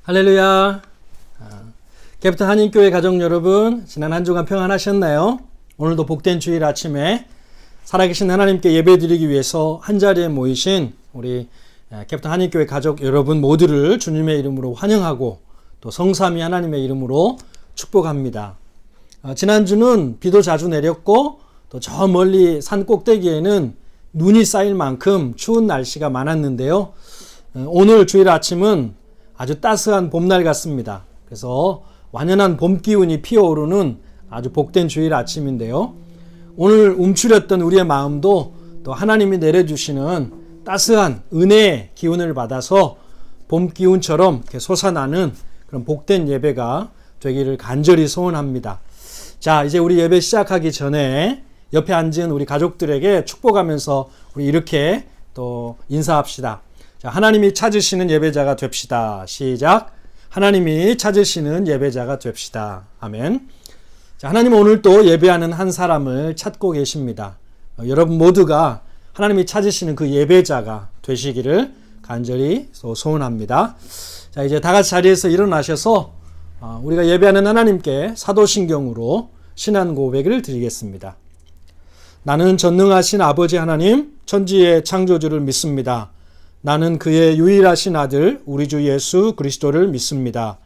할렐루야. 캐프턴 한인교회 가족 여러분, 지난 한 주간 평안하셨나요? 오늘도 복된 주일 아침에 살아계신 하나님께 예배드리기 위해서 한자리에 모이신 우리 캐프턴 한인교회 가족 여러분 모두를 주님의 이름으로 환영하고 또 성삼위 하나님의 이름으로 축복합니다. 지난주는 비도 자주 내렸고 또 저 멀리 산 꼭대기에는 눈이 쌓일 만큼 추운 날씨가 많았는데요. 오늘 주일 아침은 아주 따스한 봄날 같습니다. 그래서 완연한 봄 기운이 피어오르는 아주 복된 주일 아침인데요. 오늘 움츠렸던 우리의 마음도 또 하나님이 내려주시는 따스한 은혜의 기운을 받아서 봄 기운처럼 이렇게 솟아나는 그런 복된 예배가 되기를 간절히 소원합니다. 자, 이제 우리 예배 시작하기 전에 옆에 앉은 우리 가족들에게 축복하면서 우리 이렇게 또 인사합시다. 자, 하나님이 찾으시는 예배자가 됩시다. 시작. 하나님이 찾으시는 예배자가 됩시다. 아멘. 자, 하나님은 오늘 또 예배하는 한 사람을 찾고 계십니다. 여러분 모두가 하나님이 찾으시는 그 예배자가 되시기를 간절히 소원합니다. 자, 이제 다 같이 자리에서 일어나셔서 우리가 예배하는 하나님께 사도신경으로 신앙 고백을 드리겠습니다. 나는 전능하신 아버지 하나님, 천지의 창조주를 믿습니다. 나는 그의 유일하신 아들 우리 주 예수 그리스도를 믿습니다.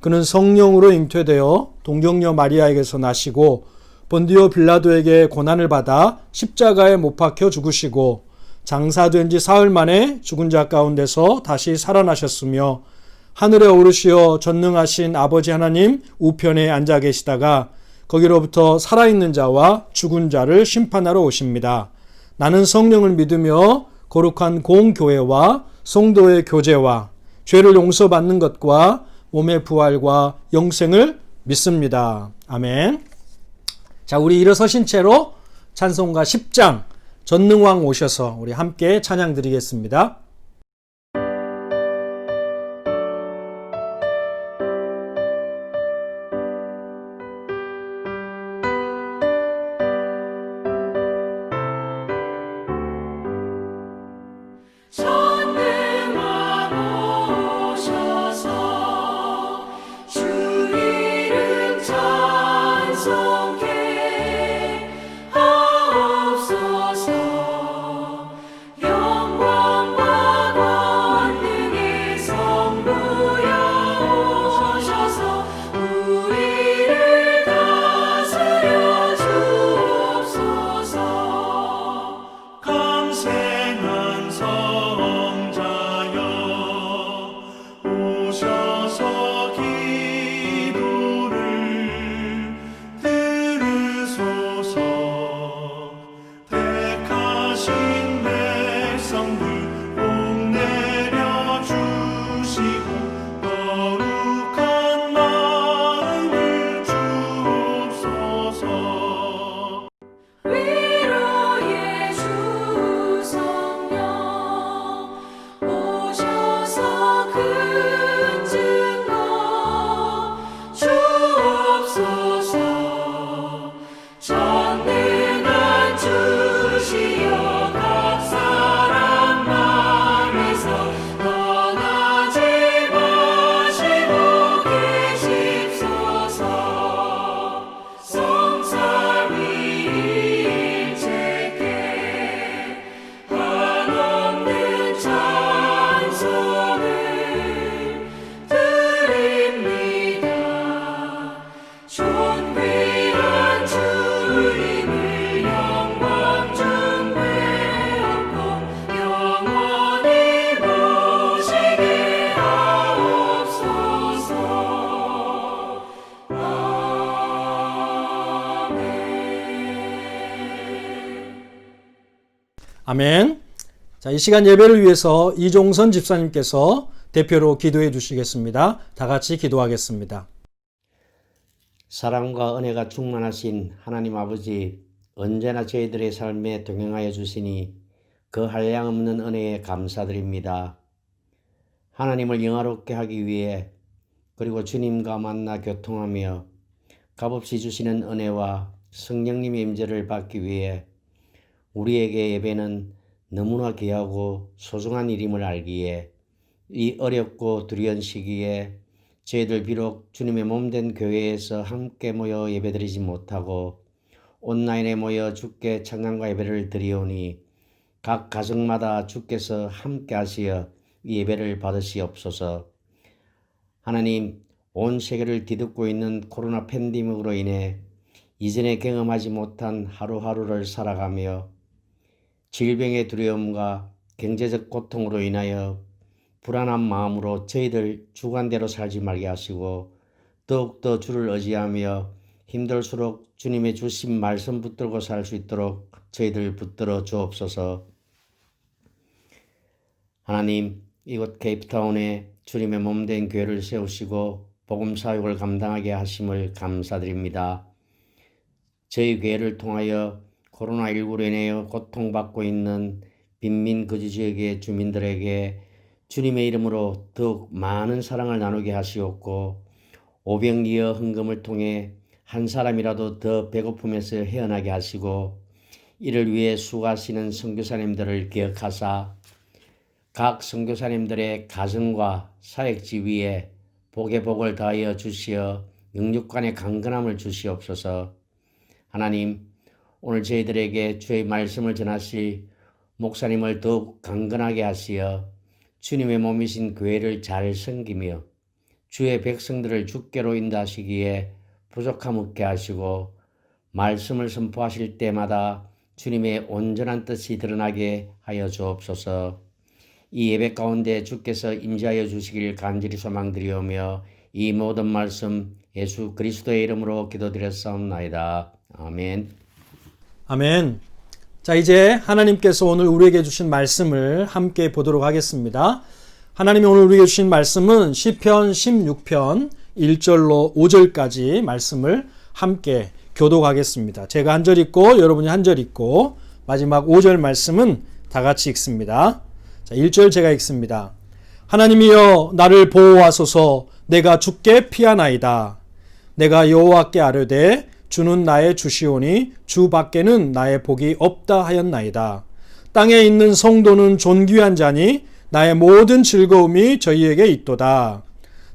그는 성령으로 잉태되어 동정녀 마리아에게서 나시고 본디오 빌라도에게 고난을 받아 십자가에 못 박혀 죽으시고 장사된 지 사흘 만에 죽은 자 가운데서 다시 살아나셨으며 하늘에 오르시어 전능하신 아버지 하나님 우편에 앉아 계시다가 거기로부터 살아있는 자와 죽은 자를 심판하러 오십니다. 나는 성령을 믿으며 거룩한 공교회와 성도의 교제와 죄를 용서받는 것과 몸의 부활과 영생을 믿습니다. 아멘. 자, 우리 일어서신 채로 찬송가 10장 전능왕 오셔서 우리 함께 찬양 드리겠습니다. 영광과 아멘. 자, 이 시간 예배를 위해서 이종선 집사님께서 대표로 기도해 주시겠습니다. 다 같이 기도하겠습니다. 사랑과 은혜가 충만하신 하나님 아버지, 언제나 저희들의 삶에 동행하여 주시니 그 한량없는 은혜에 감사드립니다. 하나님을 영화롭게 하기 위해 그리고 주님과 만나 교통하며 값없이 주시는 은혜와 성령님의 임재를 받기 위해 우리에게 예배는 너무나 귀하고 소중한 일임을 알기에 이 어렵고 두려운 시기에 저희들 비록 주님의 몸된 교회에서 함께 모여 예배드리지 못하고 온라인에 모여 주께 찬양과 예배를 드리오니 각 가정마다 주께서 함께 하시어 이 예배를 받으시옵소서. 하나님, 온 세계를 뒤덮고 있는 코로나 팬데믹으로 인해 이전에 경험하지 못한 하루하루를 살아가며 질병의 두려움과 경제적 고통으로 인하여 불안한 마음으로 저희들 주관대로 살지 말게 하시고 더욱더 주를 의지하며 힘들수록 주님의 주신 말씀 붙들고 살 수 있도록 저희들 붙들어 주옵소서. 하나님, 이곳 케이프타운에 주님의 몸된 교회를 세우시고 복음 사역을 감당하게 하심을 감사드립니다. 저희 교회를 통하여 코로나19로 인하여 고통받고 있는 빈민 거주 지역의 주민들에게 주님의 이름으로 더욱 많은 사랑을 나누게 하시옵고 오병이어 헌금을 통해 한 사람이라도 더 배고픔에서 헤어나게 하시고 이를 위해 수고하시는 선교사님들을 기억하사 각 선교사님들의 가정과 사역지 위에 복의 복을 다하여 주시어 영육간의 강건함을 주시옵소서. 하나님, 오늘 저희들에게 주의 말씀을 전하실 목사님을 더욱 강건하게 하시어 주님의 몸이신 교회를 잘 섬기며 주의 백성들을 주께로 인도하시기에 부족함 없게 하시고 말씀을 선포하실 때마다 주님의 온전한 뜻이 드러나게 하여 주옵소서. 이 예배 가운데 주께서 임재하여 주시길 간절히 소망드리오며 이 모든 말씀 예수 그리스도의 이름으로 기도드렸사옵나이다. 아멘. 아멘. 자, 이제 하나님께서 오늘 우리에게 주신 말씀을 함께 보도록 하겠습니다. 하나님이 오늘 우리에게 주신 말씀은 시편 16편 1절로 5절까지 말씀을 함께 교독하겠습니다. 제가 한 절 읽고 여러분이 한 절 읽고 마지막 5절 말씀은 다 같이 읽습니다. 자, 1절 제가 읽습니다. 하나님이여 나를 보호하소서. 내가 주께 피하나이다. 내가 여호와께 아뢰되 주는 나의 주시오니 주 밖에는 나의 복이 없다 하였나이다. 땅에 있는 성도는 존귀한 자니 나의 모든 즐거움이 저희에게 있도다.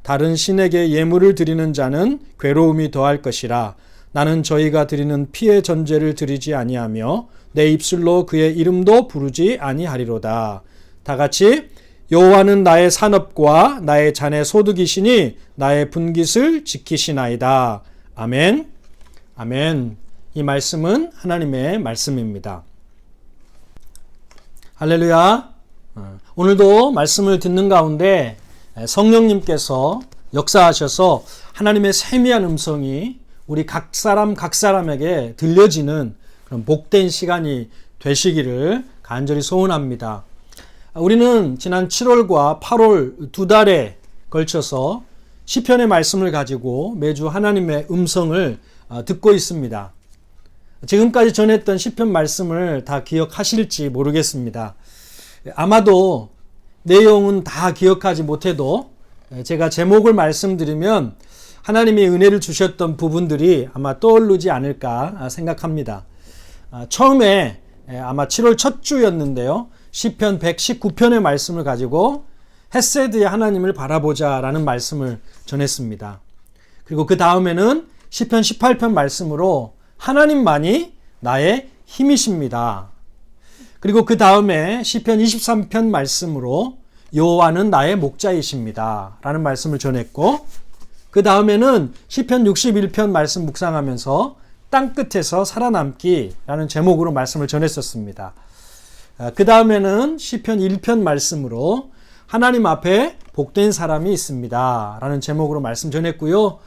다른 신에게 예물을 드리는 자는 괴로움이 더할 것이라. 나는 저희가 드리는 피의 전제를 드리지 아니하며 내 입술로 그의 이름도 부르지 아니하리로다. 다 같이 여호와는 나의 산업과 나의 잔의 소득이시니 나의 분깃을 지키시나이다. 아멘. 아멘. 이 말씀은 하나님의 말씀입니다. 할렐루야. 오늘도 말씀을 듣는 가운데 성령님께서 역사하셔서 하나님의 세미한 음성이 우리 각 사람에게 들려지는 그런 복된 시간이 되시기를 간절히 소원합니다. 우리는 지난 7월과 8월 두 달에 걸쳐서 시편의 말씀을 가지고 매주 하나님의 음성을 듣고 있습니다. 지금까지 전했던 시편 말씀을 다 기억하실지 모르겠습니다. 아마도 내용은 다 기억하지 못해도 제가 제목을 말씀드리면 하나님이 은혜를 주셨던 부분들이 아마 떠오르지 않을까 생각합니다. 처음에 아마 7월 첫 주였는데요. 시편 119편의 말씀을 가지고 헤세드의 하나님을 바라보자 라는 말씀을 전했습니다. 그리고 그 다음에는 시편 18편 말씀으로 하나님만이 나의 힘이십니다. 그리고 그 다음에 시편 23편 말씀으로 여호와는 나의 목자이십니다 라는 말씀을 전했고, 그 다음에는 시편 61편 말씀 묵상하면서 땅끝에서 살아남기 라는 제목으로 말씀을 전했었습니다. 그 다음에는 시편 1편 말씀으로 하나님 앞에 복된 사람이 있습니다 라는 제목으로 말씀 전했고요.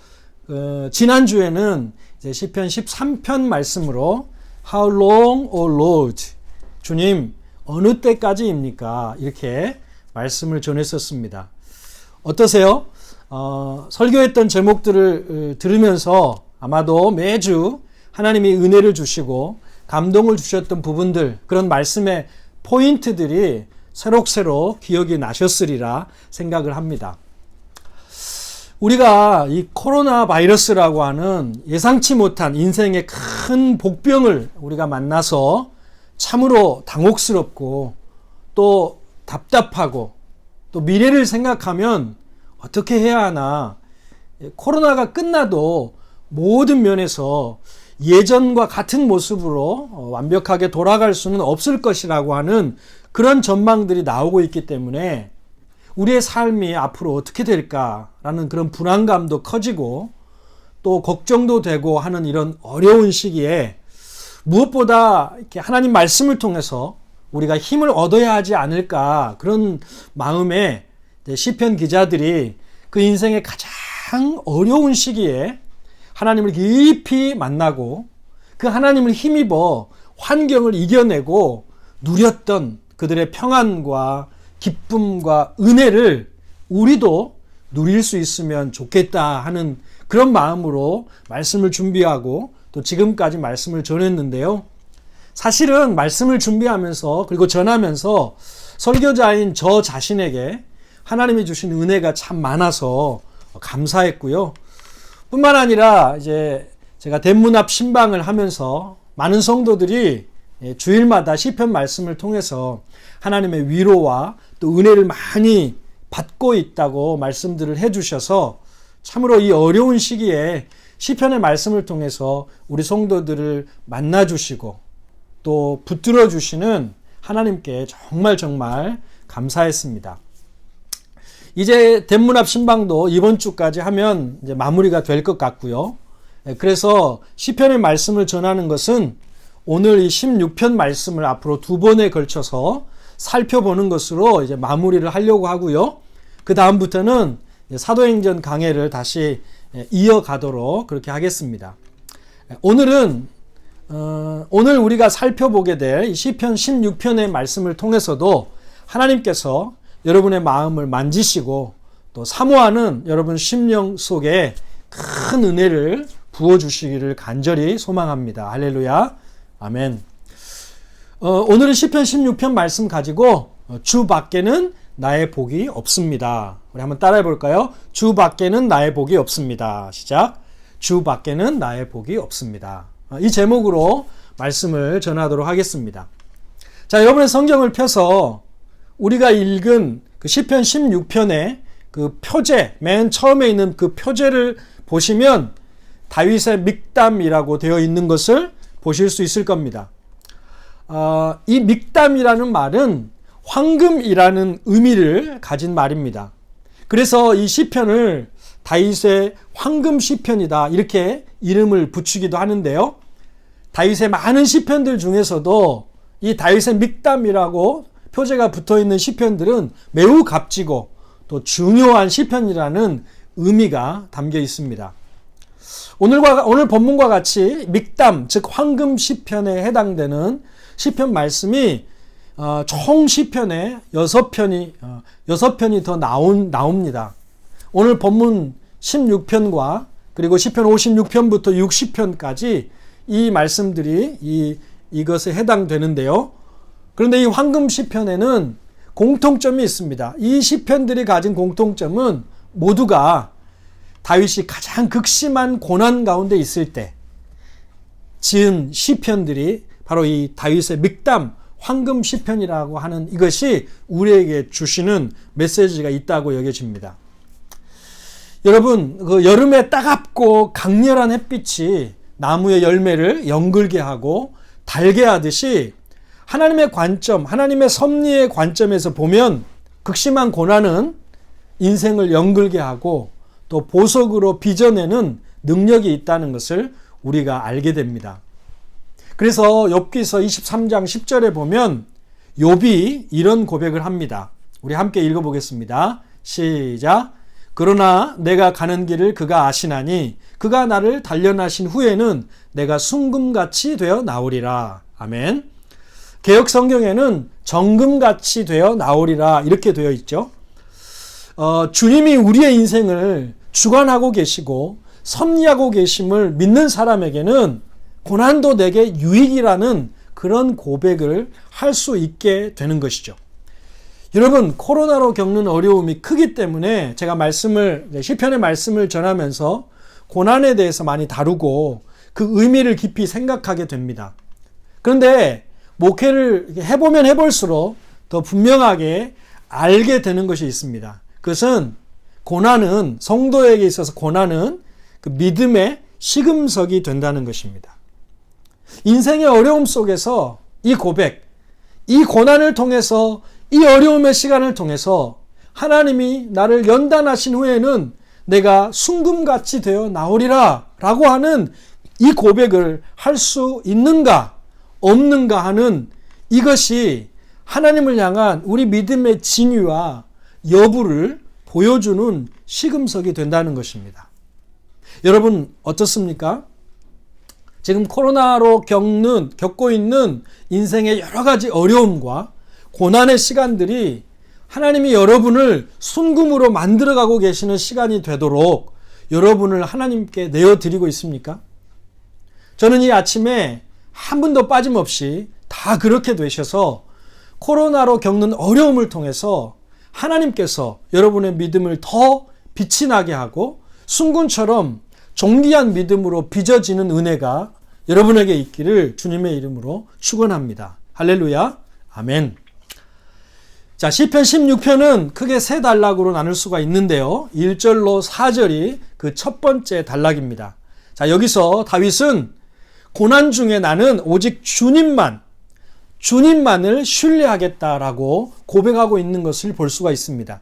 지난주에는 이제 시편 13편 말씀으로 How long, O Lord? 주님, 어느 때까지입니까? 이렇게 말씀을 전했었습니다. 어떠세요? 설교했던 제목들을 들으면서 아마도 매주 하나님이 은혜를 주시고 감동을 주셨던 부분들, 그런 말씀의 포인트들이 새록새록 기억이 나셨으리라 생각을 합니다. 우리가 이 코로나 바이러스라고 하는 예상치 못한 인생의 큰 복병을 우리가 만나서 참으로 당혹스럽고 또 답답하고 또 미래를 생각하면 어떻게 해야 하나, 코로나가 끝나도 모든 면에서 예전과 같은 모습으로 완벽하게 돌아갈 수는 없을 것이라고 하는 그런 전망들이 나오고 있기 때문에 우리의 삶이 앞으로 어떻게 될까라는 그런 불안감도 커지고 또 걱정도 되고 하는 이런 어려운 시기에 무엇보다 이렇게 하나님 말씀을 통해서 우리가 힘을 얻어야 하지 않을까, 그런 마음에 시편 기자들이 그 인생의 가장 어려운 시기에 하나님을 깊이 만나고 그 하나님을 힘입어 환경을 이겨내고 누렸던 그들의 평안과 기쁨과 은혜를 우리도 누릴 수 있으면 좋겠다 하는 그런 마음으로 말씀을 준비하고 또 지금까지 말씀을 전했는데요. 사실은 말씀을 준비하면서 그리고 전하면서 설교자인 저 자신에게 하나님이 주신 은혜가 참 많아서 감사했고요. 뿐만 아니라 이제 제가 대문 앞 신방을 하면서 많은 성도들이 주일마다 시편 말씀을 통해서 하나님의 위로와 또 은혜를 많이 받고 있다고 말씀들을 해주셔서 참으로 이 어려운 시기에 시편의 말씀을 통해서 우리 성도들을 만나주시고 또 붙들어 주시는 하나님께 정말 감사했습니다. 이제 대문 앞 신방도 이번 주까지 하면 이제 마무리가 될 것 같고요. 그래서 시편의 말씀을 전하는 것은 오늘 이 16편 말씀을 앞으로 2번에 걸쳐서 살펴보는 것으로 이제 마무리를 하려고 하고요. 그 다음부터는 사도행전 강해를 다시 이어가도록 그렇게 하겠습니다. 오늘 우리가 살펴보게 될 시편 16편의 말씀을 통해서도 하나님께서 여러분의 마음을 만지시고 또 사모하는 여러분 심령 속에 큰 은혜를 부어주시기를 간절히 소망합니다. 할렐루야. 아멘. 오늘은 시편 16편 말씀 가지고 주 밖에는 나의 복이 없습니다. 우리 한번 따라해 볼까요? 주 밖에는 나의 복이 없습니다. 시작. 주 밖에는 나의 복이 없습니다. 이 제목으로 말씀을 전하도록 하겠습니다. 자, 여러분의 성경을 펴서 우리가 읽은 그 시편 16편의 그 표제, 맨 처음에 있는 그 표제를 보시면 다윗의 믹담이라고 되어 있는 것을 보실 수 있을 겁니다. 이 믹담이라는 말은 황금이라는 의미를 가진 말입니다. 그래서 이 시편을 다윗의 황금 시편이다 이렇게 이름을 붙이기도 하는데요. 다윗의 많은 시편들 중에서도 이 다윗의 믹담이라고 표제가 붙어있는 시편들은 매우 값지고 또 중요한 시편이라는 의미가 담겨 있습니다. 오늘 본문과 같이 믹담, 즉 황금 시편에 해당되는 시편 말씀이 총 시편에 6편이 더 나옵니다. 오늘 본문 16편과 그리고 시편 56편부터 60편까지 이 말씀들이 이것에 해당되는데요. 그런데 이 황금 시편에는 공통점이 있습니다. 이 시편들이 가진 공통점은 모두가 다윗이 가장 극심한 고난 가운데 있을 때 지은 시편들이 바로 이 다윗의 믹담 황금 시편이라고 하는 이것이 우리에게 주시는 메시지가 있다고 여겨집니다. 여러분, 그 여름에 따갑고 강렬한 햇빛이 나무의 열매를 연글게 하고 달게 하듯이 하나님의 관점, 하나님의 섭리의 관점에서 보면 극심한 고난은 인생을 연글게 하고 또 보석으로 빚어내는 능력이 있다는 것을 우리가 알게 됩니다. 그래서 욥기서 23장 10절에 보면 욥이 이런 고백을 합니다. 우리 함께 읽어보겠습니다. 시작. 그러나 내가 가는 길을 그가 아시나니 그가 나를 단련하신 후에는 내가 순금같이 되어 나오리라. 아멘. 개역 성경에는 정금같이 되어 나오리라 이렇게 되어 있죠. 주님이 우리의 인생을 주관하고 계시고 섭리하고 계심을 믿는 사람에게는 고난도 내게 유익이라는 그런 고백을 할 수 있게 되는 것이죠. 여러분, 코로나로 겪는 어려움이 크기 때문에 제가 시편의 말씀을 전하면서 고난에 대해서 많이 다루고 그 의미를 깊이 생각하게 됩니다. 그런데 목회를 해보면 해볼수록 더 분명하게 알게 되는 것이 있습니다. 그것은 성도에게 있어서 고난은 그 믿음의 시금석이 된다는 것입니다. 인생의 어려움 속에서 이 고백, 이 고난을 통해서, 이 어려움의 시간을 통해서 하나님이 나를 연단하신 후에는 내가 순금같이 되어 나오리라 라고 하는 이 고백을 할 수 있는가 없는가 하는 이것이 하나님을 향한 우리 믿음의 진위와 여부를 보여주는 시금석이 된다는 것입니다. 여러분 어떻습니까? 지금 코로나로 겪고 있는 인생의 여러 가지 어려움과 고난의 시간들이 하나님이 여러분을 순금으로 만들어가고 계시는 시간이 되도록 여러분을 하나님께 내어드리고 있습니까? 저는 이 아침에 한 분도 빠짐없이 다 그렇게 되셔서 코로나로 겪는 어려움을 통해서 하나님께서 여러분의 믿음을 더 빛이 나게 하고 순금처럼 존귀한 믿음으로 빚어지는 은혜가 여러분에게 있기를 주님의 이름으로 축원합니다. 할렐루야. 아멘. 자, 시편 16편은 크게 세 단락으로 나눌 수가 있는데요. 1절로 4절이 그 첫 번째 단락입니다. 자, 여기서 다윗은 고난 중에 나는 오직 주님만을 신뢰하겠다라고 고백하고 있는 것을 볼 수가 있습니다.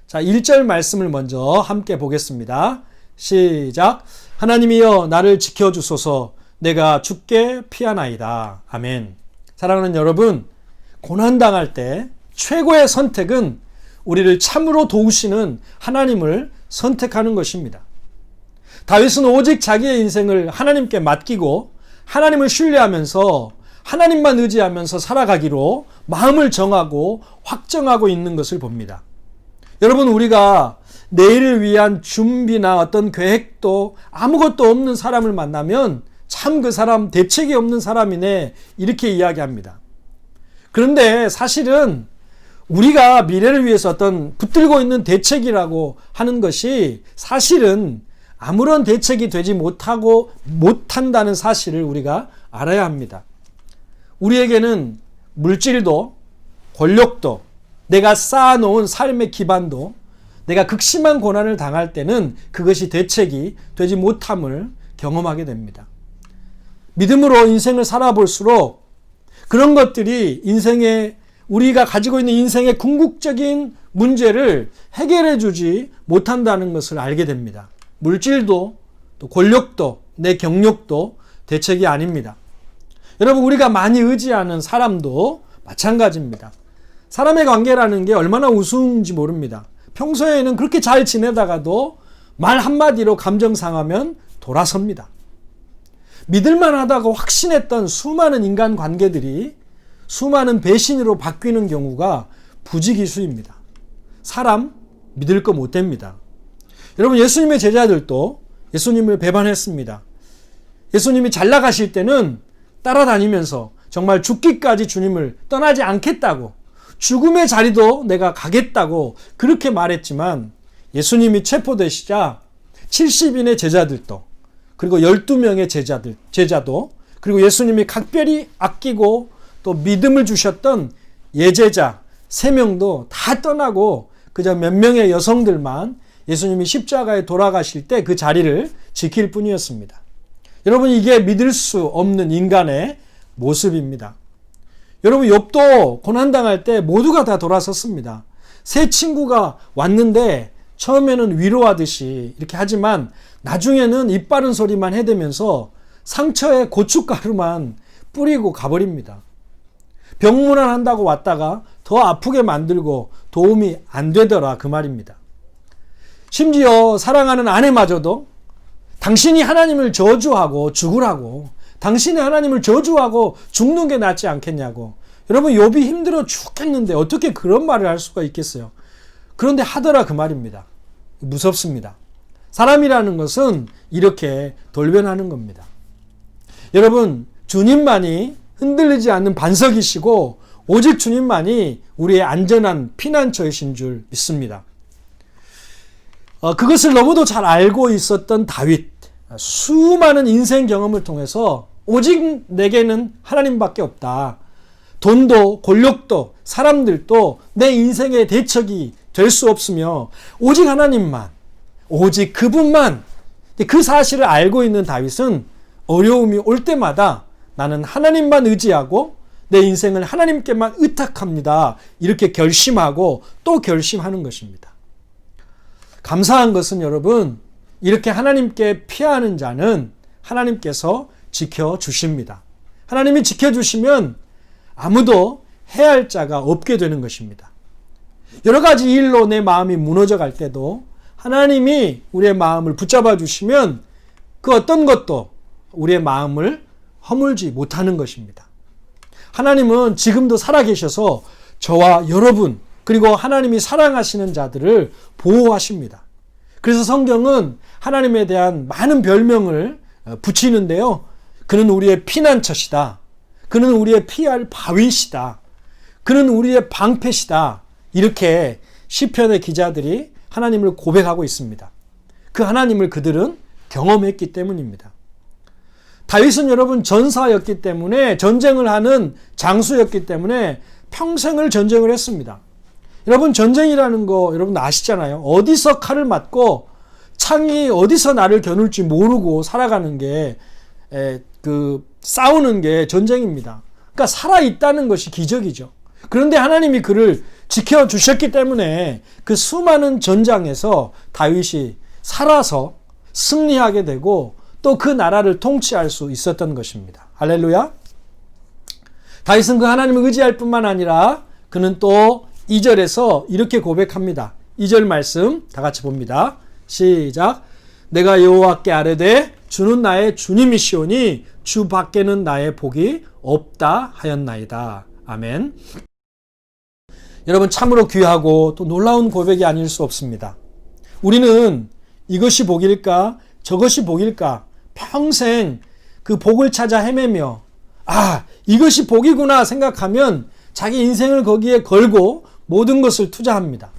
자, 1절 말씀을 먼저 함께 보겠습니다. 시작. 하나님이여 나를 지켜주소서. 내가 죽게 피하나이다. 아멘. 사랑하는 여러분, 고난당할 때 최고의 선택은 우리를 참으로 도우시는 하나님을 선택하는 것입니다. 다윗은 오직 자기의 인생을 하나님께 맡기고 하나님을 신뢰하면서 하나님만 의지하면서 살아가기로 마음을 정하고 확정하고 있는 것을 봅니다. 여러분, 우리가 내일을 위한 준비나 어떤 계획도 아무것도 없는 사람을 만나면 참 그 사람 대책이 없는 사람이네 이렇게 이야기합니다. 그런데 사실은 우리가 미래를 위해서 어떤 붙들고 있는 대책이라고 하는 것이 사실은 아무런 대책이 되지 못한다는 사실을 우리가 알아야 합니다. 우리에게는 물질도 권력도 내가 쌓아놓은 삶의 기반도 내가 극심한 고난을 당할 때는 그것이 대책이 되지 못함을 경험하게 됩니다. 믿음으로 인생을 살아볼수록 그런 것들이 우리가 가지고 있는 인생의 궁극적인 문제를 해결해 주지 못한다는 것을 알게 됩니다. 물질도 또 권력도 내 경력도 대책이 아닙니다. 여러분, 우리가 많이 의지하는 사람도 마찬가지입니다. 사람의 관계라는 게 얼마나 우스운지 모릅니다. 평소에는 그렇게 잘 지내다가도 말 한마디로 감정 상하면 돌아섭니다. 믿을만 하다고 확신했던 수많은 인간 관계들이 수많은 배신으로 바뀌는 경우가 부지기수입니다. 사람 믿을 거 못 됩니다. 여러분, 예수님의 제자들도 예수님을 배반했습니다. 예수님이 잘 나가실 때는 따라다니면서 정말 죽기까지 주님을 떠나지 않겠다고, 죽음의 자리도 내가 가겠다고 그렇게 말했지만 예수님이 체포되시자 70인의 제자들도, 그리고 12명의 제자도, 그리고 예수님이 각별히 아끼고 또 믿음을 주셨던 예제자 3명도 다 떠나고 그저 몇 명의 여성들만 예수님이 십자가에 돌아가실 때 그 자리를 지킬 뿐이었습니다. 여러분, 이게 믿을 수 없는 인간의 모습입니다. 여러분, 욥도 고난당할 때 모두가 다 돌아섰습니다. 새 친구가 왔는데 처음에는 위로하듯이 이렇게 하지만 나중에는 입 바른 소리만 해대면서 상처에 고춧가루만 뿌리고 가버립니다. 병문안한다고 왔다가 더 아프게 만들고 도움이 안 되더라 그 말입니다. 심지어 사랑하는 아내마저도 당신이 하나님을 저주하고 죽으라고, 당신이 하나님을 저주하고 죽는 게 낫지 않겠냐고 여러분 욥이 힘들어 죽겠는데 어떻게 그런 말을 할 수가 있겠어요? 그런데 하더라 그 말입니다. 무섭습니다. 사람이라는 것은 이렇게 돌변하는 겁니다. 여러분 주님만이 흔들리지 않는 반석이시고 오직 주님만이 우리의 안전한 피난처이신 줄 믿습니다. 그것을 너무도 잘 알고 있었던 다윗, 수많은 인생 경험을 통해서 오직 내게는 하나님밖에 없다. 돈도 권력도 사람들도 내 인생의 대척이 될 수 없으며 오직 하나님만, 오직 그분만, 그 사실을 알고 있는 다윗은 어려움이 올 때마다 나는 하나님만 의지하고 내 인생을 하나님께만 의탁합니다. 이렇게 결심하고 또 결심하는 것입니다. 감사한 것은 여러분, 이렇게 하나님께 피하는 자는 하나님께서 지켜주십니다. 하나님이 지켜주시면 아무도 해할 자가 없게 되는 것입니다. 여러 가지 일로 내 마음이 무너져 갈 때도 하나님이 우리의 마음을 붙잡아 주시면 그 어떤 것도 우리의 마음을 허물지 못하는 것입니다. 하나님은 지금도 살아계셔서 저와 여러분 그리고 하나님이 사랑하시는 자들을 보호하십니다. 그래서 성경은 하나님에 대한 많은 별명을 붙이는데요. 그는 우리의 피난처시다. 그는 우리의 피할 바위시다. 그는 우리의 방패시다. 이렇게 시편의 기자들이 하나님을 고백하고 있습니다. 그 하나님을 그들은 경험했기 때문입니다. 다윗은 여러분 전사였기 때문에 전쟁을 하는 장수였기 때문에 평생을 전쟁을 했습니다. 여러분 전쟁이라는 거 여러분 아시잖아요. 어디서 칼을 맞고 창이 어디서 나를 겨눌지 모르고 살아가는 게 싸우는 게 전쟁입니다. 그러니까 살아있다는 것이 기적이죠. 그런데 하나님이 그를 지켜주셨기 때문에 그 수많은 전장에서 다윗이 살아서 승리하게 되고 또 그 나라를 통치할 수 있었던 것입니다. 할렐루야. 다윗은 그 하나님을 의지할 뿐만 아니라 그는 또 2절에서 이렇게 고백합니다. 2절 말씀 다 같이 봅니다. 시작. 내가 여호와께 아뢰되 주는 나의 주님이시오니 주 밖에는 나의 복이 없다 하였나이다. 아멘. 여러분 참으로 귀하고 또 놀라운 고백이 아닐 수 없습니다. 우리는 이것이 복일까 저것이 복일까 평생 그 복을 찾아 헤매며 이것이 복이구나 생각하면 자기 인생을 거기에 걸고 모든 것을 투자합니다.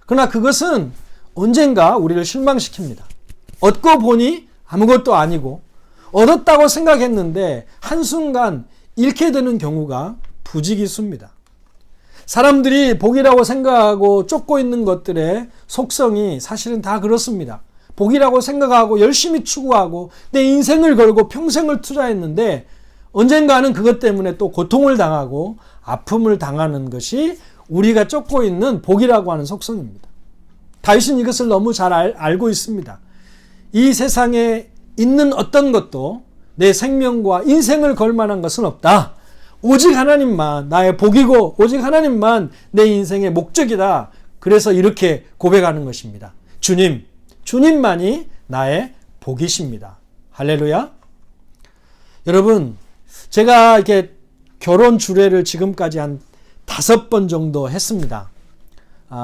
그러나 그것은 언젠가 우리를 실망시킵니다. 얻고 보니 아무것도 아니고 얻었다고 생각했는데 한순간 잃게 되는 경우가 부지기수입니다. 사람들이 복이라고 생각하고 쫓고 있는 것들의 속성이 사실은 다 그렇습니다. 복이라고 생각하고 열심히 추구하고 내 인생을 걸고 평생을 투자했는데 언젠가는 그것 때문에 또 고통을 당하고 아픔을 당하는 것이 우리가 쫓고 있는 복이라고 하는 속성입니다. 다윗은 이것을 너무 잘 알고 있습니다. 이 세상에 있는 어떤 것도 내 생명과 인생을 걸 만한 것은 없다. 오직 하나님만 나의 복이고 오직 하나님만 내 인생의 목적이다. 그래서 이렇게 고백하는 것입니다. 주님만이 나의 복이십니다. 할렐루야. 여러분, 제가 이렇게 결혼 주례를 지금까지 한 5번 정도 했습니다.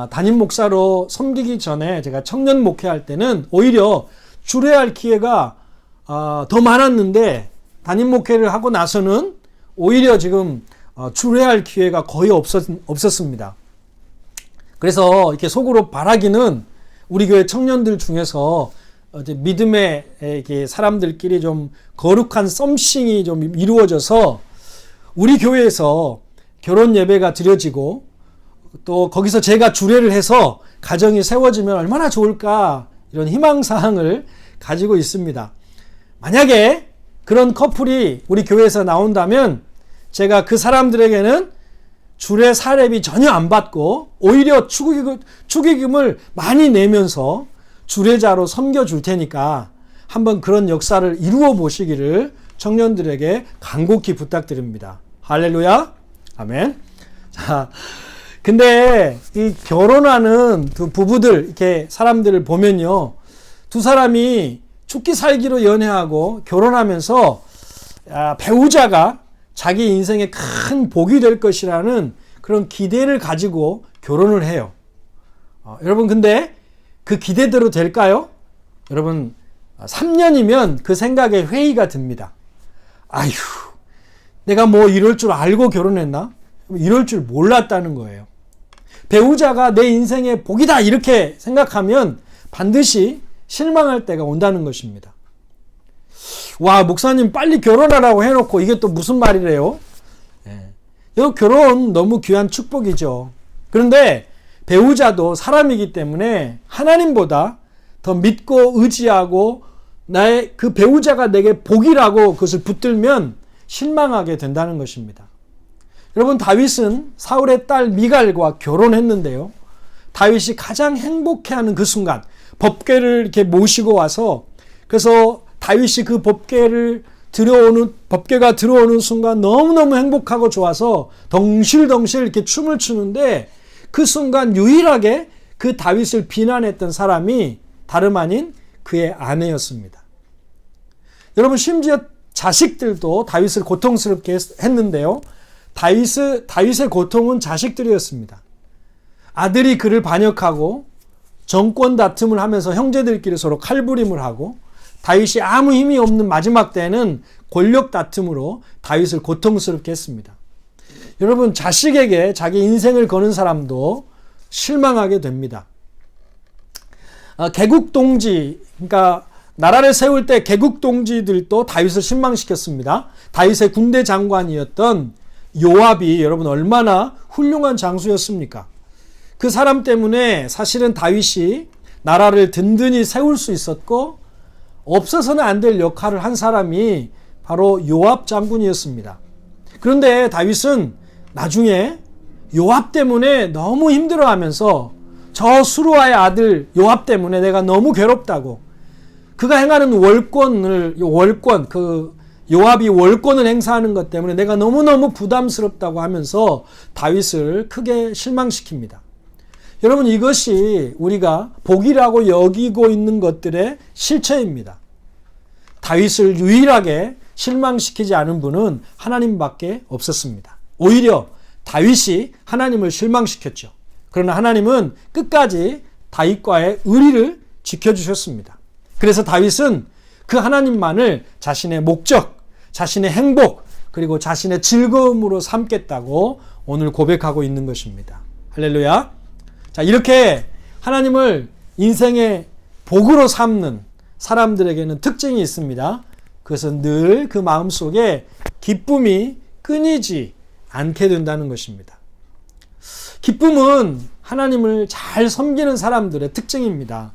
담임 목사로 섬기기 전에 제가 청년 목회할 때는 오히려 주례할 기회가 더 많았는데 담임 목회를 하고 나서는 오히려 지금 주례할 기회가 거의 없었습니다. 그래서 이렇게 속으로 바라기는 우리 교회 청년들 중에서 믿음의 이렇게 사람들끼리 좀 거룩한 썸씽이 좀 이루어져서 우리 교회에서 결혼 예배가 드려지고 또 거기서 제가 주례를 해서 가정이 세워지면 얼마나 좋을까 이런 희망사항을 가지고 있습니다. 만약에 그런 커플이 우리 교회에서 나온다면 제가 그 사람들에게는 주례 사례비 전혀 안 받고 오히려 축의금을 많이 내면서 주례자로 섬겨줄 테니까 한번 그런 역사를 이루어 보시기를 청년들에게 간곡히 부탁드립니다. 할렐루야. 아멘. 자, 근데 이 결혼하는 두 부부들 이렇게 사람들을 보면요, 두 사람이 죽기 살기로 연애하고 결혼하면서 배우자가 자기 인생에 큰 복이 될 것이라는 그런 기대를 가지고 결혼을 해요. 여러분, 근데 그 기대대로 될까요? 여러분, 3년이면 그 생각에 회의가 듭니다. 아휴, 내가 뭐 이럴 줄 알고 결혼했나? 이럴 줄 몰랐다는 거예요. 배우자가 내 인생의 복이다 이렇게 생각하면 반드시 실망할 때가 온다는 것입니다. 와, 목사님 빨리 결혼하라고 해놓고 이게 또 무슨 말이래요? 이 결혼 너무 귀한 축복이죠. 그런데 배우자도 사람이기 때문에 하나님보다 더 믿고 의지하고 나의 그 배우자가 내게 복이라고 그것을 붙들면 실망하게 된다는 것입니다. 여러분, 다윗은 사울의 딸 미갈과 결혼했는데요. 다윗이 가장 행복해하는 그 순간, 법궤를 이렇게 모시고 와서, 그래서 다윗이 그 법궤가 들어오는 순간 너무너무 행복하고 좋아서 덩실덩실 이렇게 춤을 추는데, 그 순간 유일하게 그 다윗을 비난했던 사람이 다름 아닌 그의 아내였습니다. 여러분, 심지어 자식들도 다윗을 고통스럽게 했는데요. 다윗의 고통은 자식들이었습니다. 아들이 그를 반역하고 정권 다툼을 하면서 형제들끼리 서로 칼부림을 하고, 다윗이 아무 힘이 없는 마지막 때는 권력 다툼으로 다윗을 고통스럽게 했습니다. 여러분, 자식에게 자기 인생을 거는 사람도 실망하게 됩니다. 개국동지, 그러니까 나라를 세울 때 개국동지들도 다윗을 실망시켰습니다. 다윗의 군대 장관이었던 요압이 여러분 얼마나 훌륭한 장수였습니까? 그 사람 때문에 사실은 다윗이 나라를 든든히 세울 수 있었고, 없어서는 안 될 역할을 한 사람이 바로 요압 장군이었습니다. 그런데 다윗은 나중에 요압 때문에 너무 힘들어하면서 저 수루아의 아들 요압 때문에 내가 너무 괴롭다고, 그가 행하는 요압이 월권을 행사하는 것 때문에 내가 너무너무 부담스럽다고 하면서 다윗을 크게 실망시킵니다. 여러분, 이것이 우리가 복이라고 여기고 있는 것들의 실체입니다. 다윗을 유일하게 실망시키지 않은 분은 하나님밖에 없었습니다. 오히려 다윗이 하나님을 실망시켰죠. 그러나 하나님은 끝까지 다윗과의 의리를 지켜주셨습니다. 그래서 다윗은 그 하나님만을 자신의 목적, 자신의 행복, 그리고 자신의 즐거움으로 삼겠다고 오늘 고백하고 있는 것입니다. 할렐루야. 자, 이렇게 하나님을 인생의 복으로 삼는 사람들에게는 특징이 있습니다. 그것은 늘 그 마음속에 기쁨이 끊이지 않게 된다는 것입니다. 기쁨은 하나님을 잘 섬기는 사람들의 특징입니다.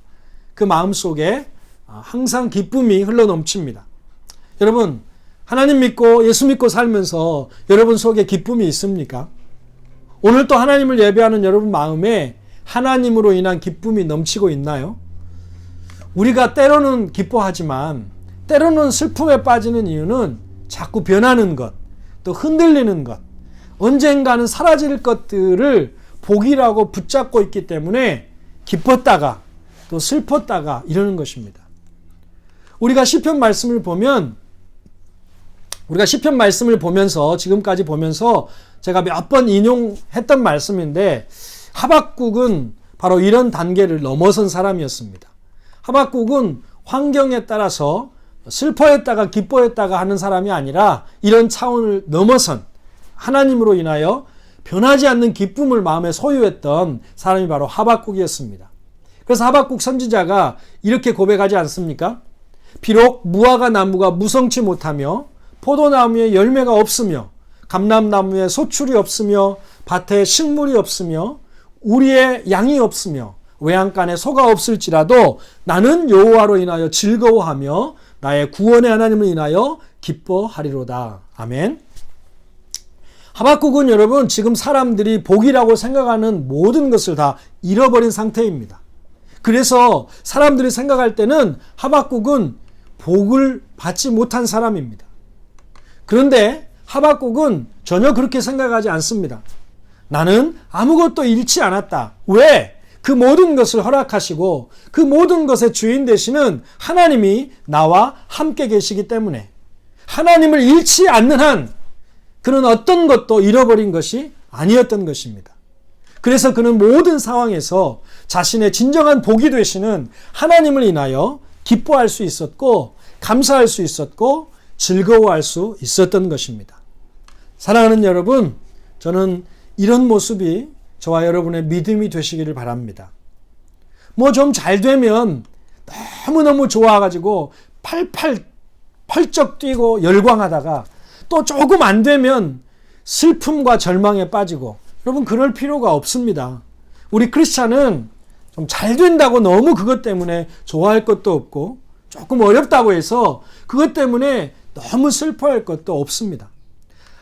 그 마음속에 항상 기쁨이 흘러넘칩니다. 여러분, 하나님 믿고 예수 믿고 살면서 여러분 속에 기쁨이 있습니까? 오늘 또 하나님을 예배하는 여러분 마음에 하나님으로 인한 기쁨이 넘치고 있나요? 우리가 때로는 기뻐하지만 때로는 슬픔에 빠지는 이유는 자꾸 변하는 것, 또 흔들리는 것, 언젠가는 사라질 것들을 복이라고 붙잡고 있기 때문에 기뻤다가 또 슬펐다가 이러는 것입니다. 우리가 시편 말씀을 보면서 지금까지 보면서 제가 몇 번 인용했던 말씀인데, 하박국은 바로 이런 단계를 넘어선 사람이었습니다. 하박국은 환경에 따라서 슬퍼했다가 기뻐했다가 하는 사람이 아니라 이런 차원을 넘어선 하나님으로 인하여 변하지 않는 기쁨을 마음에 소유했던 사람이 바로 하박국이었습니다. 그래서 하박국 선지자가 이렇게 고백하지 않습니까? 비록 무화과 나무가 무성치 못하며 포도나무에 열매가 없으며 감람나무에 소출이 없으며 밭에 식물이 없으며 우리의 양이 없으며 외양간에 소가 없을지라도 나는 여호와로 인하여 즐거워하며 나의 구원의 하나님을 인하여 기뻐하리로다. 아멘. 하박국은 여러분 지금 사람들이 복이라고 생각하는 모든 것을 다 잃어버린 상태입니다. 그래서 사람들이 생각할 때는 하박국은 복을 받지 못한 사람입니다. 그런데 하박국은 전혀 그렇게 생각하지 않습니다. 나는 아무것도 잃지 않았다. 왜? 그 모든 것을 허락하시고 그 모든 것의 주인 되시는 하나님이 나와 함께 계시기 때문에, 하나님을 잃지 않는 한 그는 어떤 것도 잃어버린 것이 아니었던 것입니다. 그래서 그는 모든 상황에서 자신의 진정한 복이 되시는 하나님을 인하여 기뻐할 수 있었고 감사할 수 있었고 즐거워할 수 있었던 것입니다. 사랑하는 여러분, 저는 이런 모습이 저와 여러분의 믿음이 되시기를 바랍니다. 뭐 좀 잘 되면 너무너무 좋아가지고 펄쩍 뛰고 열광하다가 또 조금 안 되면 슬픔과 절망에 빠지고, 여러분 그럴 필요가 없습니다. 우리 크리스찬은 좀 잘 된다고 너무 그것 때문에 좋아할 것도 없고 조금 어렵다고 해서 그것 때문에 너무 슬퍼할 것도 없습니다.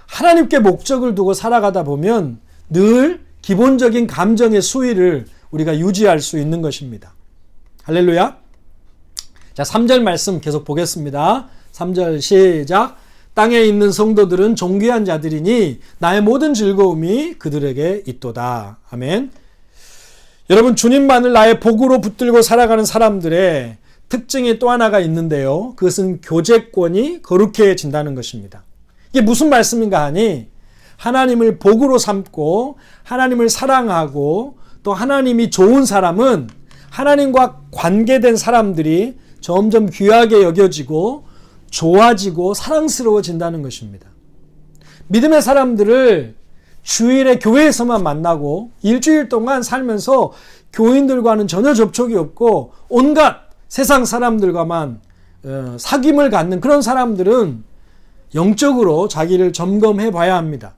하나님께 목적을 두고 살아가다 보면 늘 기본적인 감정의 수위를 우리가 유지할 수 있는 것입니다. 할렐루야. 자, 3절 말씀 계속 보겠습니다. 3절 시작. 땅에 있는 성도들은 존귀한 자들이니 나의 모든 즐거움이 그들에게 있도다. 아멘. 여러분, 주님만을 나의 복으로 붙들고 살아가는 사람들의 특징이 또 하나가 있는데요. 그것은 교제권이 거룩해진다는 것입니다. 이게 무슨 말씀인가 하니, 하나님을 복으로 삼고 하나님을 사랑하고 또 하나님이 좋은 사람은 하나님과 관계된 사람들이 점점 귀하게 여겨지고 좋아지고 사랑스러워진다는 것입니다. 믿음의 사람들을 주일에 교회에서만 만나고 일주일 동안 살면서 교인들과는 전혀 접촉이 없고 온갖 세상 사람들과만 사귐을 갖는 그런 사람들은 영적으로 자기를 점검해 봐야 합니다.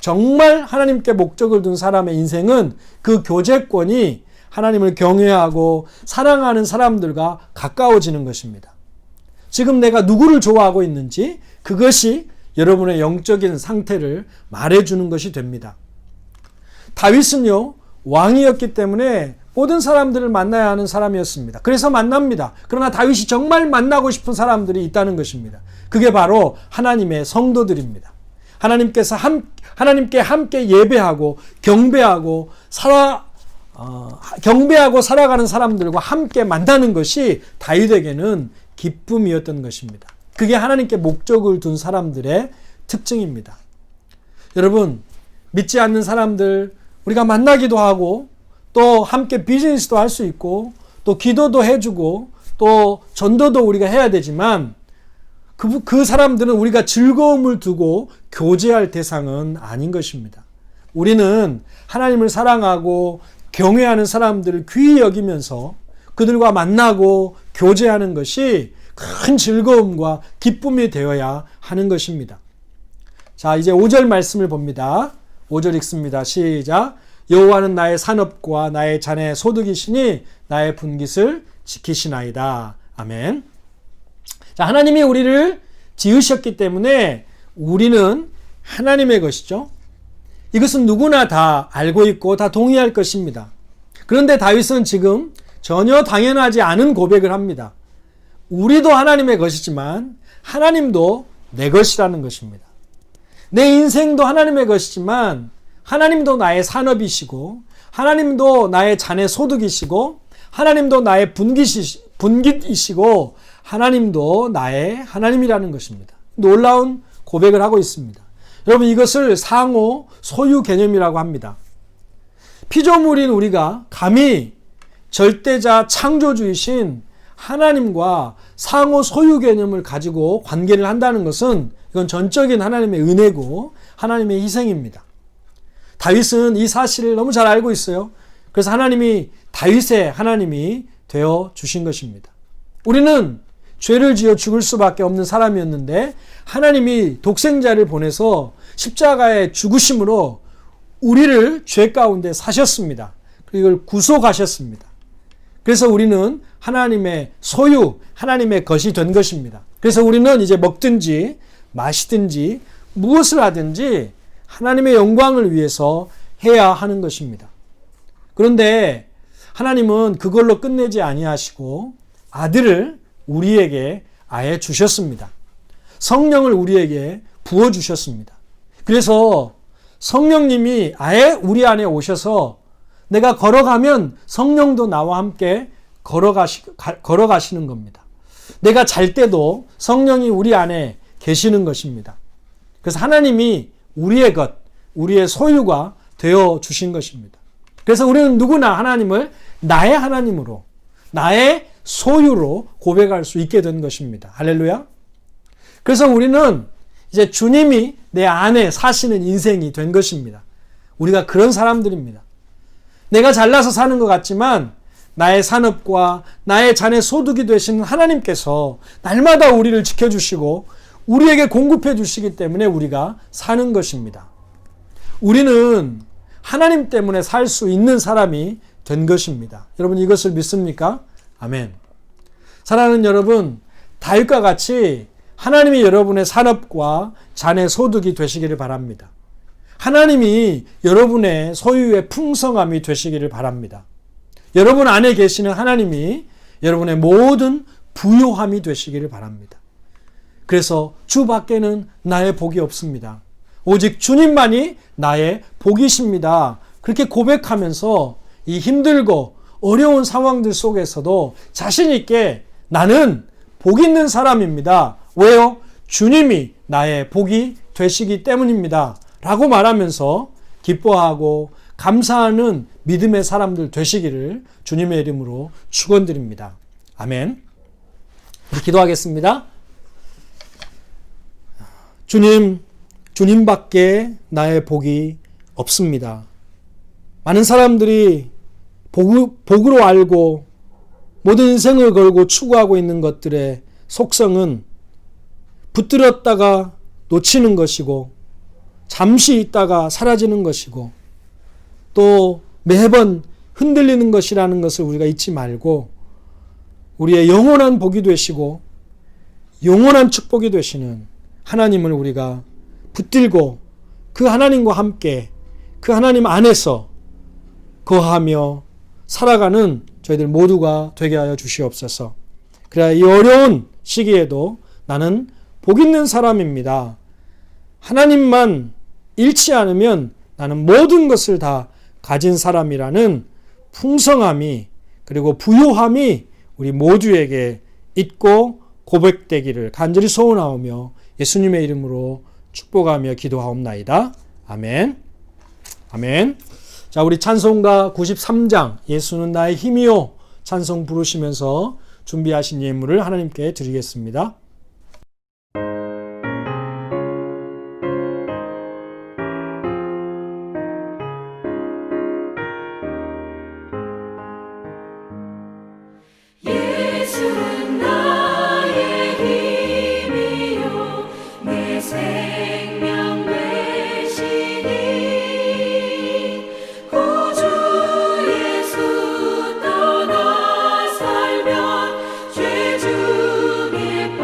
정말 하나님께 목적을 둔 사람의 인생은 그 교제권이 하나님을 경외하고 사랑하는 사람들과 가까워지는 것입니다. 지금 내가 누구를 좋아하고 있는지 그것이 여러분의 영적인 상태를 말해주는 것이 됩니다. 다윗은요, 왕이었기 때문에 모든 사람들을 만나야 하는 사람이었습니다. 그래서 만납니다. 그러나 다윗이 정말 만나고 싶은 사람들이 있다는 것입니다. 그게 바로 하나님의 성도들입니다. 하나님께 함께 예배하고 경배하고 살아가는 사람들과 함께 만나는 것이 다윗에게는 기쁨이었던 것입니다. 그게 하나님께 목적을 둔 사람들의 특징입니다. 여러분, 믿지 않는 사람들 우리가 만나기도 하고 또 함께 비즈니스도 할 수 있고 또 기도도 해주고 또 전도도 우리가 해야 되지만 그 사람들은 우리가 즐거움을 두고 교제할 대상은 아닌 것입니다. 우리는 하나님을 사랑하고 경외하는 사람들을 귀히 여기면서 그들과 만나고 교제하는 것이 큰 즐거움과 기쁨이 되어야 하는 것입니다. 자, 이제 5절 말씀을 봅니다. 5절 읽습니다. 시작. 여호와는 나의 산업과 나의 잔의 소득이시니 나의 분깃을 지키시나이다. 아멘. 자, 하나님이 우리를 지으셨기 때문에 우리는 하나님의 것이죠. 이것은 누구나 다 알고 있고 다 동의할 것입니다. 그런데 다윗은 지금 전혀 당연하지 않은 고백을 합니다. 우리도 하나님의 것이지만 하나님도 내 것이라는 것입니다. 내 인생도 하나님의 것이지만 하나님도 나의 산업이시고 하나님도 나의 잔의 소득이시고 하나님도 나의 분깃이시고 하나님도 나의 하나님이라는 것입니다. 놀라운 고백을 하고 있습니다. 여러분, 이것을 상호 소유 개념이라고 합니다. 피조물인 우리가 감히 절대자 창조주이신 하나님과 상호 소유 개념을 가지고 관계를 한다는 것은 이건 전적인 하나님의 은혜고 하나님의 희생입니다. 다윗은 이 사실을 너무 잘 알고 있어요. 그래서 하나님이 다윗의 하나님이 되어 주신 것입니다. 우리는 죄를 지어 죽을 수밖에 없는 사람이었는데 하나님이 독생자를 보내서 십자가의 죽으심으로 우리를 죄 가운데 사셨습니다. 그리고 이걸 구속하셨습니다. 그래서 우리는 하나님의 소유, 하나님의 것이 된 것입니다. 그래서 우리는 이제 먹든지 마시든지 무엇을 하든지 하나님의 영광을 위해서 해야 하는 것입니다. 그런데 하나님은 그걸로 끝내지 아니하시고 아들을 우리에게 아예 주셨습니다. 성령을 우리에게 부어주셨습니다. 그래서 성령님이 아예 우리 안에 오셔서 내가 걸어가면 성령도 나와 함께 걸어가시는 겁니다. 내가 잘 때도 성령이 우리 안에 계시는 것입니다. 그래서 하나님이 우리의 것, 우리의 소유가 되어 주신 것입니다. 그래서 우리는 누구나 하나님을 나의 하나님으로, 나의 소유로 고백할 수 있게 된 것입니다. 할렐루야. 그래서 우리는 이제 주님이 내 안에 사시는 인생이 된 것입니다. 우리가 그런 사람들입니다. 내가 잘나서 사는 것 같지만 나의 산업과 나의 자녀 소득이 되시는 하나님께서 날마다 우리를 지켜주시고 우리에게 공급해 주시기 때문에 우리가 사는 것입니다. 우리는 하나님 때문에 살 수 있는 사람이 된 것입니다. 여러분 이것을 믿습니까? 아멘. 사랑하는 여러분, 다윗과 같이 하나님이 여러분의 산업과 자녀 소득이 되시기를 바랍니다. 하나님이 여러분의 소유의 풍성함이 되시기를 바랍니다. 여러분 안에 계시는 하나님이 여러분의 모든 부요함이 되시기를 바랍니다. 그래서 주 밖에는 나의 복이 없습니다. 오직 주님만이 나의 복이십니다. 그렇게 고백하면서 이 힘들고 어려운 상황들 속에서도 자신 있게 나는 복 있는 사람입니다. 왜요? 주님이 나의 복이 되시기 때문입니다. 라고 말하면서 기뻐하고 감사하는 믿음의 사람들 되시기를 주님의 이름으로 축원드립니다. 아멘. 우리 기도하겠습니다. 주님밖에 나의 복이 없습니다. 많은 사람들이 복으로 알고 모든 인생을 걸고 추구하고 있는 것들의 속성은 붙들었다가 놓치는 것이고 잠시 있다가 사라지는 것이고 또 매번 흔들리는 것이라는 것을 우리가 잊지 말고 우리의 영원한 복이 되시고 영원한 축복이 되시는 하나님을 우리가 붙들고 그 하나님과 함께 그 하나님 안에서 거하며 살아가는 저희들 모두가 되게 하여 주시옵소서. 그래야 이 어려운 시기에도 나는 복 있는 사람입니다. 하나님만 잃지 않으면 나는 모든 것을 다 가진 사람이라는 풍성함이 그리고 부요함이 우리 모두에게 있고 고백되기를 간절히 소원하오며 예수님의 이름으로 축복하며 기도하옵나이다. 아멘. 아멘. 자, 우리 찬송가 93장 예수는 나의 힘이요 찬송 부르시면서 준비하신 예물을 하나님께 드리겠습니다. 예수는 나의 힘이요 내 생명 되시니 구주 예수 떠나 살면 죄 중에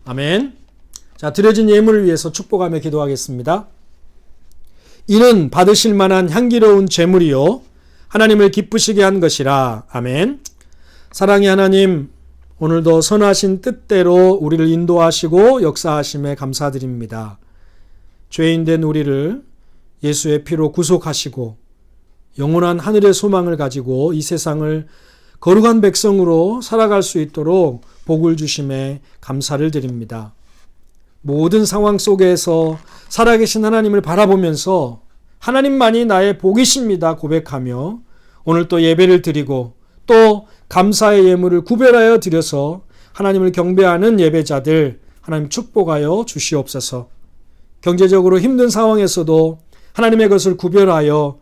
아멘. 자, 드려진 예물을 위해서 축복하며 기도하겠습니다. 이는 받으실 만한 향기로운 제물이요 하나님을 기쁘시게 한 것이라. 아멘. 사랑의 하나님, 오늘도 선하신 뜻대로 우리를 인도하시고 역사하심에 감사드립니다. 죄인된 우리를 예수의 피로 구속하시고 영원한 하늘의 소망을 가지고 이 세상을 거룩한 백성으로 살아갈 수 있도록 복을 주심에 감사를 드립니다. 모든 상황 속에서 살아계신 하나님을 바라보면서 하나님만이 나의 복이십니다 고백하며 오늘 또 예배를 드리고 또 감사의 예물을 구별하여 드려서 하나님을 경배하는 예배자들 하나님 축복하여 주시옵소서. 경제적으로 힘든 상황에서도 하나님의 것을 구별하여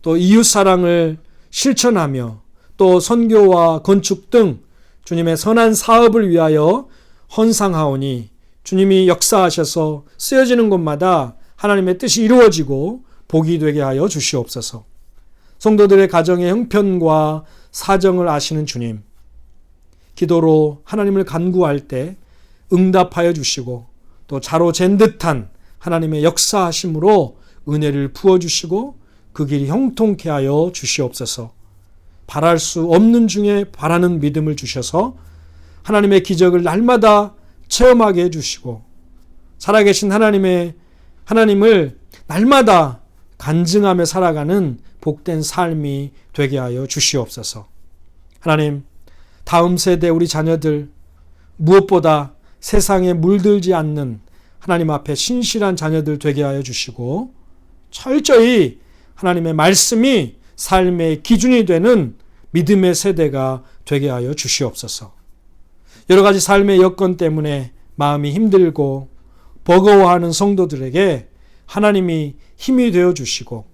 또 이웃사랑을 실천하며 또 선교와 건축 등 주님의 선한 사업을 위하여 헌상하오니 주님이 역사하셔서 쓰여지는 곳마다 하나님의 뜻이 이루어지고 복이 되게 하여 주시옵소서. 성도들의 가정의 형편과 사정을 아시는 주님, 기도로 하나님을 간구할 때 응답하여 주시고 또 자로 잰 듯한 하나님의 역사하심으로 은혜를 부어주시고 그 길이 형통케 하여 주시옵소서. 바랄 수 없는 중에 바라는 믿음을 주셔서 하나님의 기적을 날마다 체험하게 해주시고 살아계신 하나님을 날마다 간증하며 살아가는 복된 삶이 되게 하여 주시옵소서. 하나님, 다음 세대 우리 자녀들 무엇보다 세상에 물들지 않는 하나님 앞에 신실한 자녀들 되게 하여 주시고 철저히 하나님의 말씀이 삶의 기준이 되는 믿음의 세대가 되게 하여 주시옵소서. 여러 가지 삶의 여건 때문에 마음이 힘들고 버거워하는 성도들에게 하나님이 힘이 되어 주시고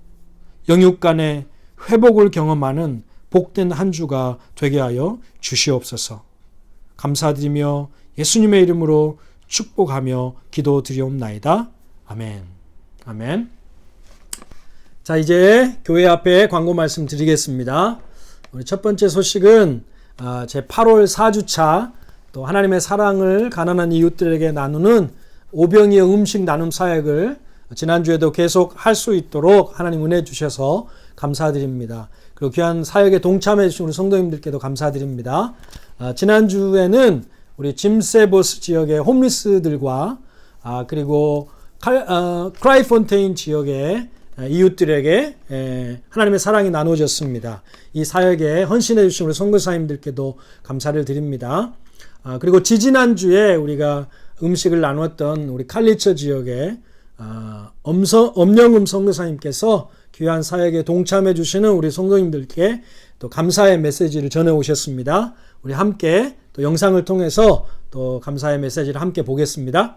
영육 간의 회복을 경험하는 복된 한 주가 되게 하여 주시옵소서. 감사드리며 예수님의 이름으로 축복하며 기도드리옵나이다. 아멘. 아멘. 자, 이제 교회 앞에 광고 말씀 드리겠습니다. 우리 첫 번째 소식은 제 8월 4주차 또 하나님의 사랑을 가난한 이웃들에게 나누는 오병이의 음식 나눔 사역을 지난주에도 계속 할 수 있도록 하나님 은혜 주셔서 감사드립니다. 그리고 귀한 사역에 동참해 주신 우리 성도님들께도 감사드립니다. 지난주에는 우리 짐세보스 지역의 홈리스들과 그리고 크라이폰테인 지역의 이웃들에게 하나님의 사랑이 나누어졌습니다. 이 사역에 헌신해 주신 우리 선교사님들께도 감사를 드립니다. 그리고 지지난주에 우리가 음식을 나눴던 우리 칼리처 지역의 엄영음 선교사님께서 귀한 사역에 동참해 주시는 우리 성도님들께 또 감사의 메시지를 전해 오셨습니다. 우리 함께 또 영상을 통해서 또 감사의 메시지를 함께 보겠습니다.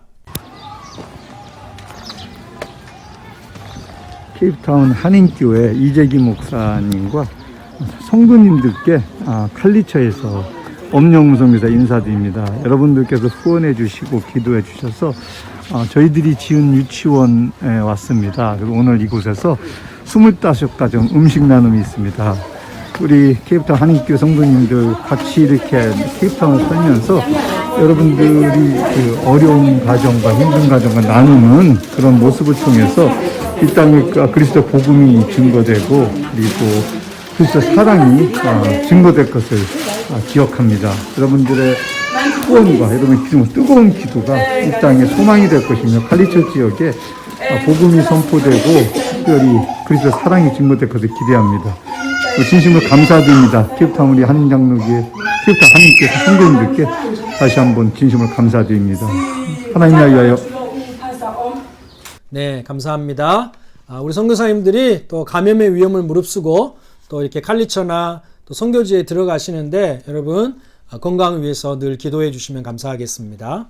케이프타운 한인교회 이재기 목사님과 성도님들께 칼리처에서 엄영음 선교사 인사드립니다. 여러분들께서 후원해 주시고 기도해 주셔서 저희들이 지은 유치원에 왔습니다. 그리고 오늘 이곳에서 25가정 음식 나눔이 있습니다. 우리 케이프타운 한인교회 성도님들 같이 이렇게 케이프타운을 살면서 여러분들이 그 어려운 가정과 힘든 가정과 나누는 그런 모습을 통해서 이 땅에 그리스도 복음이 증거되고 그리고 그리스도 사랑이 증거될 것을 기억합니다. 여러분들의 후원과 여러분의 기도, 뜨거운 기도가 이 땅에 소망이 될 것이며 칼리처 지역에 복음이 선포되고 특별히 그리스도 사랑이 증거될 것을 기대합니다. 진심으로 감사드립니다. 케이프타운 우리 한인장로교회 케이프타운 하나님께서 성도님들께 다시 한번 진심으로 감사드립니다. 하나님을 위하여. 네, 감사합니다. 우리 선교사님들이 또 감염의 위험을 무릅쓰고 또 이렇게 칼리처나 또 선교지에 들어가시는데 여러분 건강을 위해서 늘 기도해 주시면 감사하겠습니다.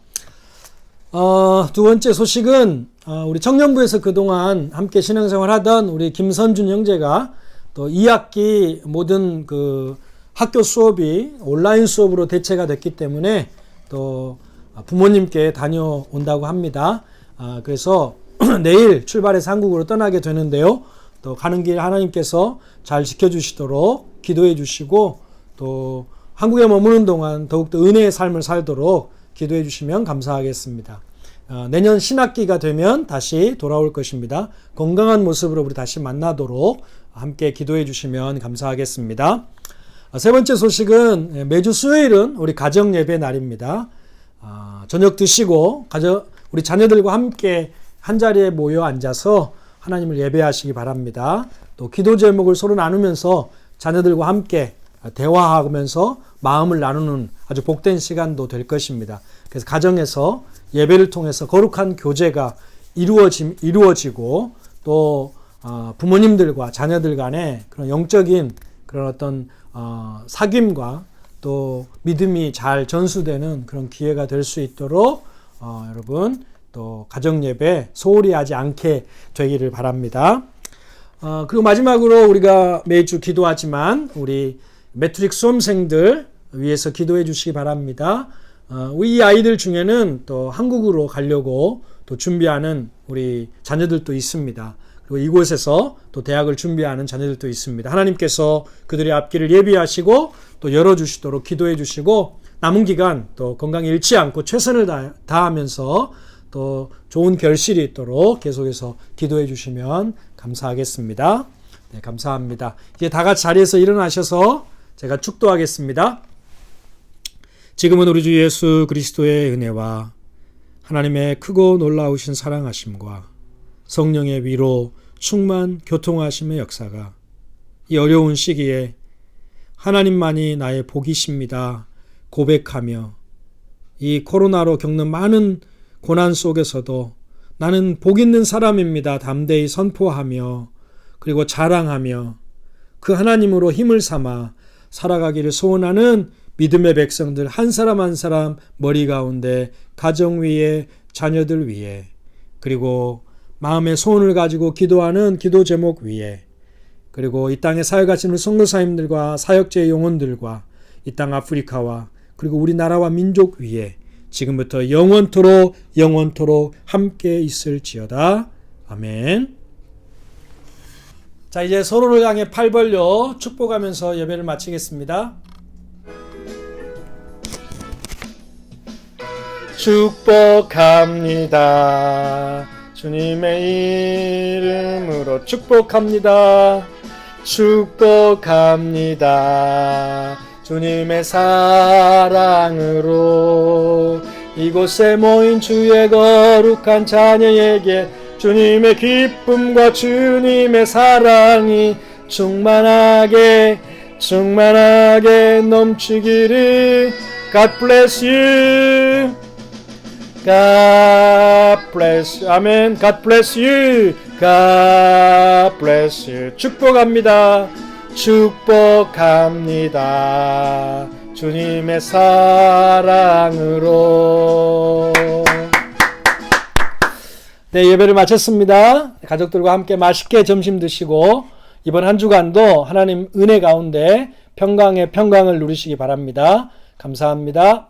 두 번째 소식은 우리 청년부에서 그동안 함께 신앙생활 하던 우리 김선준 형제가 또 2학기 모든 그 학교 수업이 온라인 수업으로 대체가 됐기 때문에 또 부모님께 다녀온다고 합니다. 그래서 내일 출발해서 한국으로 떠나게 되는데요. 또 가는 길 하나님께서 잘 지켜주시도록 기도해 주시고 또 한국에 머무는 동안 더욱더 은혜의 삶을 살도록 기도해 주시면 감사하겠습니다. 내년 신학기가 되면 다시 돌아올 것입니다. 건강한 모습으로 우리 다시 만나도록 함께 기도해 주시면 감사하겠습니다. 세 번째 소식은 매주 수요일은 우리 가정 예배 날입니다. 저녁 드시고 우리 자녀들과 함께 한자리에 모여 앉아서 하나님을 예배하시기 바랍니다. 또 기도 제목을 서로 나누면서 자녀들과 함께 대화하면서 마음을 나누는 아주 복된 시간도 될 것입니다. 그래서 가정에서 예배를 통해서 거룩한 교제가 이루어지고 또 부모님들과 자녀들 간에 그런 영적인 그런 어떤 사귐과 또 믿음이 잘 전수되는 그런 기회가 될 수 있도록 여러분 또 가정 예배 소홀히 하지 않게 되기를 바랍니다. 그리고 마지막으로 우리가 매주 기도하지만 우리 매트릭 수험생들 위해서 기도해 주시기 바랍니다. 우리 아이들 중에는 또 한국으로 가려고 또 준비하는 우리 자녀들도 있습니다. 그리고 이곳에서 또 대학을 준비하는 자녀들도 있습니다. 하나님께서 그들의 앞길을 예비하시고 또 열어주시도록 기도해 주시고 남은 기간 또 건강에 잃지 않고 최선을 다하면서 또 좋은 결실이 있도록 계속해서 기도해 주시면 감사하겠습니다. 네, 감사합니다. 이제 다 같이 자리에서 일어나셔서 제가 축도하겠습니다. 지금은 우리 주 예수 그리스도의 은혜와 하나님의 크고 놀라우신 사랑하심과 성령의 위로 충만 교통하심의 역사가 이 어려운 시기에 하나님만이 나의 복이십니다 고백하며 이 코로나로 겪는 많은 고난 속에서도 나는 복 있는 사람입니다 담대히 선포하며 그리고 자랑하며 그 하나님으로 힘을 삼아 살아가기를 소원하는 믿음의 백성들 한 사람 한 사람 머리 가운데 가정 위에 자녀들 위에 그리고 마음의 소원을 가지고 기도하는 기도 제목 위에 그리고 이 땅에 살아가시는 선교사님들과 사역자의 영혼들과 이 땅 아프리카와 그리고 우리나라와 민족 위에 지금부터 영원토록 함께 있을지어다. 아멘. 자, 이제 서로를 향해 팔 벌려 축복하면서 예배를 마치겠습니다. 축복합니다. 주님의 이름으로 축복합니다. 축복합니다. 주님의 사랑으로 이곳에 모인 주의 거룩한 자녀에게 주님의 기쁨과 주님의 사랑이 충만하게 넘치기를. God bless you. God bless you. 아멘. God bless you. God bless you. 축복합니다. 축복합니다. 주님의 사랑으로. 네, 예배를 마쳤습니다. 가족들과 함께 맛있게 점심 드시고 이번 한 주간도 하나님 은혜 가운데 평강의 평강을 누리시기 바랍니다. 감사합니다.